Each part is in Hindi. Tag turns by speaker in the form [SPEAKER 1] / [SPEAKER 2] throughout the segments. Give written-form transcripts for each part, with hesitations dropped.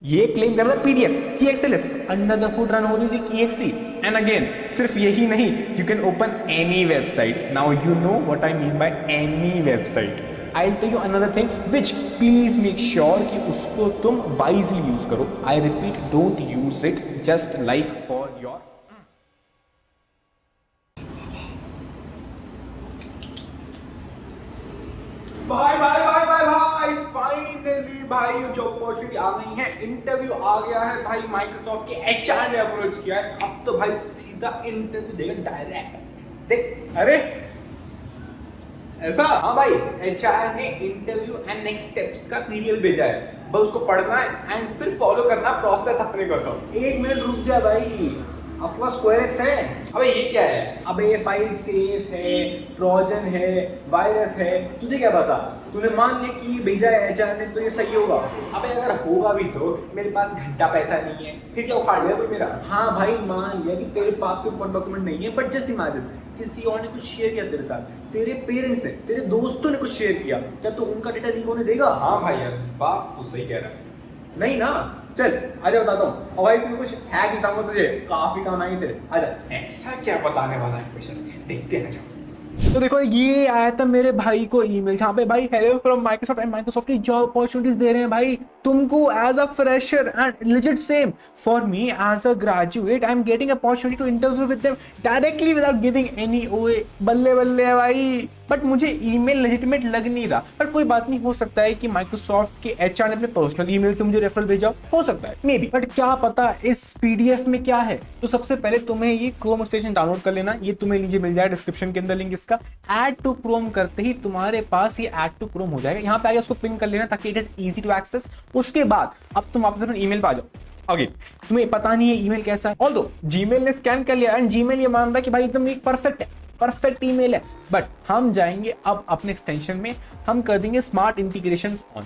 [SPEAKER 1] ये क्लेम कर रहा है पीडीएफ की XLS under the hood run हो रही थी की एक्सी। एंड अगेन सिर्फ यही नहीं, you can open any website. Now you know what I mean by any website. I tell you another thing which please make sure कि उसको तुम वाइजली यूज करो। I repeat, don't use it just like for your भाई भाई भाई भाई भाई फाइनली भाई जो अपॉर्चुनिटी आ गई है, इंटरव्यू आ गया है भाई। माइक्रोसॉफ्ट के एचआर ने अप्रोच किया है। अब तो भाई सीधा इंटरव्यू देगा डायरेक्ट। देख, अरे ऐसा, हाँ भाई, एचआर ने इंटरव्यू एंड नेक्स्ट स्टेप्स का पीडीएफ भेजा है। बस उसको पढ़ना है एंड फिर फॉलो करना प्रोसेस अपने करता हूँ। एक मिनट रुक जा भाई, आपके पास स्क्वायर एक्स है? अबे ये क्या है? अबे ये फाइल सेफ है, ट्रोजन है, वायरस है, तुझे क्या पता? तूने मान लिया कि ये भेजा है एचआर ने तो ये सही होगा। अबे अगर होगा भी तो मेरे पास घंटा पैसा नहीं है, फिर क्या उखाड़ लिया कोई मेरा? हाँ भाई मान लिया कि तेरे पास कोई important डॉक्यूमेंट नहीं है, बट जस्ट इमेजिन किसी और ने कुछ शेयर किया तेरे साथ, तेरे पेरेंट्स ने, तेरे दोस्तों ने कुछ शेयर किया, क्या तू उनका डेटा लीक होने देगा? हाँ भाई यार, बात तो सही कह रहा है। नहीं ना, चल आजा बताता हूँ। और भाई इसमें कुछ हैक बताऊंगा तुझे, काफी काम आएंगे तेरे। आजा। ऐसा क्या बताने वाला है स्पेशल, देखते हैं। जाओ। तो देखो ये आया था मेरे भाई को ईमेल, जहाँ पे भाई hello from Microsoft and Microsoft की जॉब अपॉर्चुनिटीज दे रहे हैं भाई तुमको as a fresher and legit same for me as a graduate. I am getting opportunity to interview with them directly without giving any OA. बल्ले बल्ले है भाई। बट मुझे ईमेल लेजिटिमेट लग नहीं रहा, पर कोई बात नहीं, हो सकता है कि माइक्रोसॉफ्ट के एचआर ने अपने पर्सनल ईमेल से मुझे रेफरल भेजा, हो सकता है मे बी, बट क्या पता इस पीडीएफ में क्या है। तो सबसे पहले तुम्हें ये क्रोम एक्सटेंशन डाउनलोड कर लेना, ये तुम्हें नीचे मिल जाएगा डिस्क्रिप्शन के अंदर लिंक इसका। ऐड टू क्रोम करते ही तुम्हारे पास ये ऐड टू क्रोम हो जाएगा। यहाँ पे आगे उसको पिन कर लेना ताकि it is easy to access. उसके बाद अब तुम वापस अपने ईमेल पे आ जाओ। अगेन तुम्हें पता नहीं है ईमेल कैसा है, ऑल्दो जीमेल ने स्कैन कर लिया एंड जीमेल ये मान रहा है कि भाई एकदम एक परफेक्ट है, परफेक्ट ईमेल है। बट हम जाएंगे अब अपने एक्सटेंशन में, हम कर देंगे स्मार्ट इंटीग्रेशंस ऑन।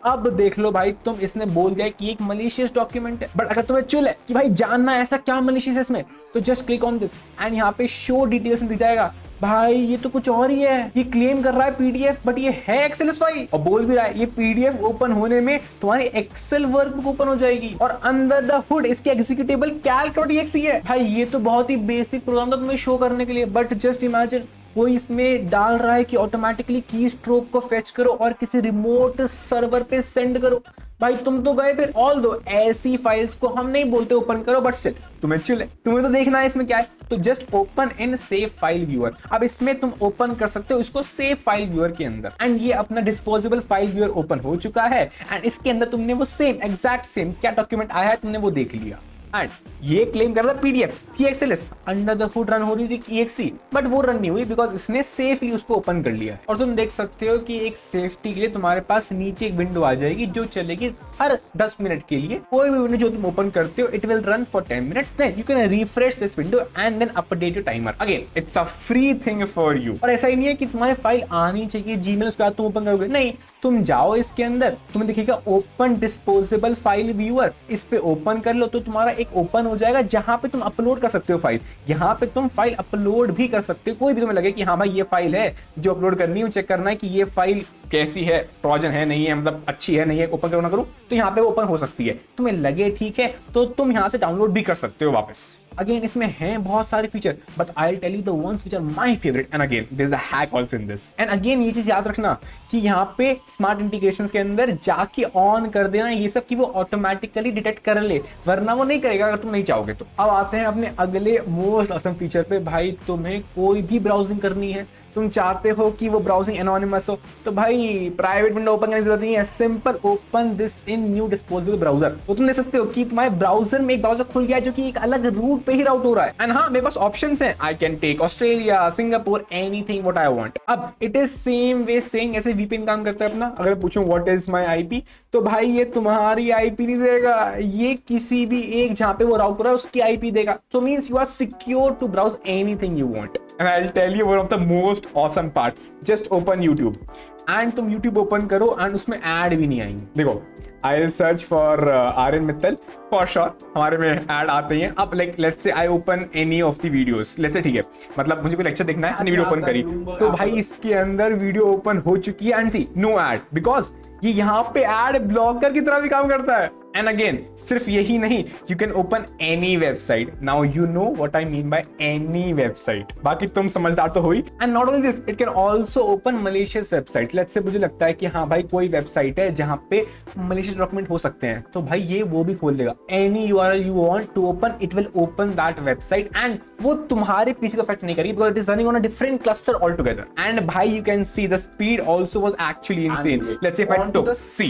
[SPEAKER 1] अब देख लो भाई, तुम इसने बोल दिया कि एक मलिशियस डॉक्यूमेंट है, बट अगर तुम्हें चुल है कि भाई जानना ऐसा क्या मलिशियस है इसमें, तो just click on this and यहाँ पे शो डिटेल्स में दिख जाएगा। भाई ये तो कुछ और ही है, ये क्लेम कर रहा है पीडीएफ बट ये है एक्सेल फाइल, और बोल भी रहा है ये पीडीएफ ओपन होने में तुम्हारी एक्सेल वर्कबुक ओपन हो जाएगी और अंदर द हुड इसके एग्जीक्यूटेबल calc.exe है। भाई ये तो बहुत ही बेसिक प्रोग्राम था तुम्हें शो करने के लिए, बट जस्ट इमेजिन कोई इसमें डाल रहा है कि ऑटोमेटिकली की स्ट्रोक को फेच करो और किसी रिमोट सर्वर पे सेंड करो। भाई तुम तो गए फिर। ऑल दो ऐसी फाइल्स को हम नहीं बोलते ओपन करो, बट स्टिल तुम्हें चिल, तुम्हें तो देखना है इसमें क्या है, तो just open in save file viewer. अब इसमें तुम ओपन कर सकते हो इसको सेव फाइल व्यूअर के अंदर, एंड ये अपना डिस्पोजेबल फाइल व्यूअर ओपन हो चुका है एंड इसके अंदर तुमने वो सेम एग्जैक्ट सेम क्या डॉक्यूमेंट आया है तुमने वो देख लिया। एंड ये क्लेम कर रहा है पीडीएफ की XLS under the hood run हो रही थी की एक्सी, बट वो रन नहीं हुई बिकॉज इसने सेफली उसको ओपन कर लिया है। और तुम देख सकते हो कि एक सेफ्टी के लिए तुम्हारे पास नीचे एक विंडो आ जाएगी जो चलेगी हर 10 मिनट के लिए। कोई भी विंडो जो तुम ओपन करते हो it will run for 10 minutes, then you can refresh this window and then update your timer. Again it's a free thing for you. और ऐसा ही नहीं है कि तुम्हारी फाइल आनी चाहिए जीमेल उसके बाद तुम ओपन करोगे, नहीं, तुम जाओ इसके अंदर, तुम्हें दिखेगा ओपन डिस्पोजेबल फाइल व्यूअर, इस पे ओपन कर लो तो तुम्हारा एक ओपन हो जाएगा जहां पे तुम अपलोड कर सकते हो फाइल। यहाँ पे तुम फाइल अपलोड भी कर सकते हो, कोई भी तुम्हें लगे कि हाँ भाई ये फाइल है जो अपलोड करनी है, चेक करना है कि ये फाइल कैसी है, ट्रोजन है नहीं है, मतलब अच्छी है नहीं है, ओपन करो ना करो, तो यहाँ पे ओपन हो सकती है। तुम्हें लगे ठीक है तो तुम यहाँ से डाउनलोड भी कर सकते हो वापस। अगेन इसमें हैं बहुत सारे feature, but I will tell you the ones which are my favourite, and again there is a hack also in this. And again ये चीज याद रखना कि यहाँ पे स्मार्ट इंटीग्रेशंस के अंदर जाके ऑन कर देना ये सब कि वो ऑटोमेटिकली डिटेक्ट कर ले, वरना वो नहीं करेगा अगर तुम नहीं चाहोगे तो। अब आते हैं अपने अगले मोस्ट ऑसम फीचर पे। भाई तुम्हें कोई भी ब्राउजिंग करनी है, तुम चाहते हो कि वो ब्राउजिंग एनोनिमस हो, तो भाई प्राइवेट विंडो ओपन करने की जरूरत नहीं है, simple open this in new disposable browser. तो तुम देख सकते हो कि तुम्हारे ब्राउजर में एक ब्राउजर खुल गया जो कि एक अलग रूट पे ही राउट हो रहा है। एंड हाँ, मेरे पास ऑप्शंस हैं, I can take Australia, Singapore, anything what I want. अब it is same way saying, ऐसे वीपीएन काम करता है अपना। अगर पूछूं व्हाट इज माय आईपी, तो भाई ये तुम्हारी आईपी नहीं देगा, ये किसी भी एक जहां पे वो राउट हो रहा है उसकी आईपी देगा। So means you are secure to browse anything you want. And I will tell you one of the most awesome part, just open YouTube and तुम यूट्यूब ओपन करो एंड उसमें ऐड भी नहीं आएंगे। देखो I will search for Aryan Mittal, for sure हमारे में ऐड आते हैं। अब like let's say I open any of the videos, let's say ठीक है, मतलब मुझे कोई लेक्चर देखना है, मैंने वीडियो ओपन करी तो भाई इसके अंदर वीडियो ओपन हो चुकी है and see no ad, because ये यहाँ पे ऐड ब्लॉकर की तरह भी काम करता है। एंड अगेन सिर्फ यही नहीं, you can open any website. Now you know what I mean by any website. बाकी तुम समझदार तो हो ही. And not only this, it can also open malicious website. Let's say मुझे लगता है कि हाँ भाई कोई वेबसाइट है जहां पे मलेशियस डॉक्यूमेंट हो सकते हैं, तो भाई ये वो भी खोल लेगा. Any URL you want to open, it will open that website and वो तुम्हारे पीसी को अफेक्ट नहीं करेगी because it is running on a different cluster all together. And भाई you can see the speed also was actually insane. Let's say if I took, see,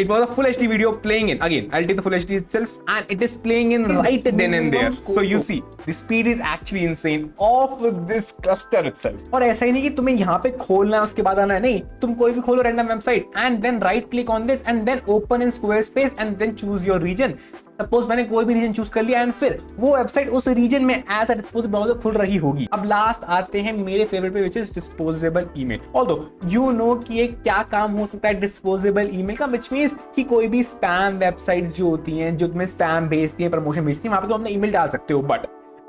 [SPEAKER 1] it was a full HD video playing in. Again, I'll take the full HD itself, and it is playing in right then and there. So you see, the speed is actually insane of this cluster itself. और ऐसा ही नहीं कि तुम्हें यहाँ पे खोलना है उसके बाद आना है, नहीं, तुम कोई भी खोलो random website and then right click on this and then open in Squarespace and then choose your region. Suppose मैंने कोई भी रीजन चूज कर लिया एंड फिर वो वेबसाइट उस रीजन में एज अ डिस्पोजेबल ब्राउजर खुल रही होगी. अब लास्ट आते हैं मेरे फेवरेट पे, which is disposable email. Although you know कि ये क्या काम हो सकता है डिस्पोजेबल ईमेल का, विच मींस कि कोई भी स्पैम वेबसाइट्स जो होती हैं, जो तुम्हें स्पैम भेजती हैं, प्रमोशन भेजती हैं, वहां पे तुम अपना ईमेल डाल सकते हो. But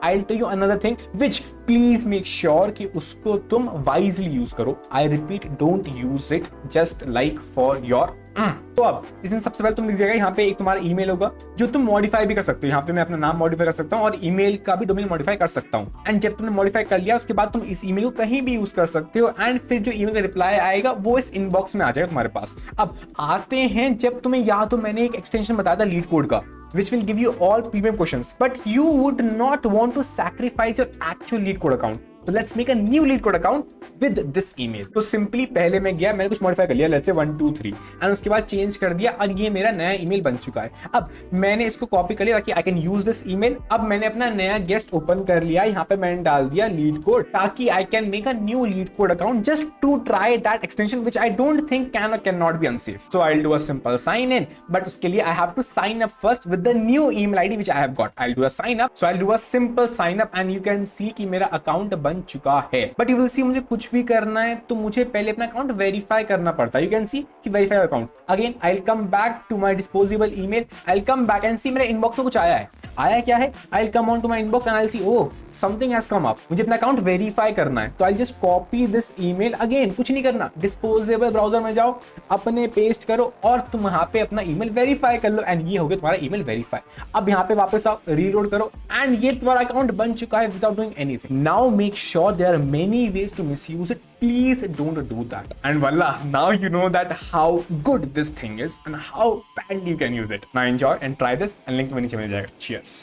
[SPEAKER 1] I'll tell you another thing which please make sure कि उसको तुम wisely use करो. I repeat, don't use it just like for your तो अब इसमें सबसे पहले तुम लिख जाएगा, यहाँ पे एक तुम्हारा ईमेल होगा जो तुम मॉडिफाई भी कर सकते हो. यहाँ पे मैं अपना नाम मॉडिफाई कर सकता हूँ और ईमेल का भी डोमेन मॉडिफाई कर सकता हूँ. एंड जब तुमने मॉडिफाई कर लिया उसके बाद तुम इस ईमेल को कहीं भी यूज कर सकते हो एंड फिर जो ईमेल का रिप्लाई आएगा वो इस इनबॉक्स में आ जाएगा तुम्हारे पास. अब आते हैं, जब तुम्हें या तो मैंने एक एक्सटेंशन बताया था लीड कोड का which will give you all premium questions, but you would not want to sacrifice your actual lead code account. So let's make a new lead code account with this email. तो सिंपली पहले मैं गया, मैंने कुछ मॉडिफाई कर लिया, let's say 1 2 3 एंड उसके बाद चेंज कर दिया और ये मेरा नया ईमेल बन चुका है. अब मैंने इसको कॉपी कर लिया ताकि I can use this email. अब मैंने अपना नया गेस्ट ओपन कर लिया, यहाँ पे मैंने डाल दिया लीड कोड ताकि I can make a new LeetCode account just to try that extension which I don't think can और can not be unsafe. So I will do a simple sign in, but उसके लिए I have to sign up first with the new email ID which I have got. I will do a sign up, so I will do a simple sign up and you can see कि मेरा अकाउंट बन चुका है. बट यू विल सी मुझे कुछ भी करना है तो मुझे पहले अपना अकाउंट वेरीफाई करना पड़ता है. यू कैन सी कि verify account. Again I will come back to my disposable email, I will come back and see मेरे इनबॉक्स में कुछ आया है. आया क्या है, I will come on to my inbox and I will see oh something has come up. मुझे अपना अकाउंट वेरीफाई करना है तो I just copy this email. Again कुछ नहीं करना, डिस्पोजेबल ब्राउजर में जाओ, अपने पेस्ट करो और तुम वहां पे अपना ईमेल वेरीफाई कर लो एंड ये हो गया तुम्हारा ईमेल वेरीफाई. अब यहाँ पे वापस आओ, रीलोड करो एंड ये तुम्हारा अकाउंट बन चुका है without doing anything. Now make sure there are many ways to misuse it. Please don't do that. And voila, now you know that how good this thing is and how badly you can use it. Now enjoy and try this and link to नीचे मिल जाएगा. Cheers.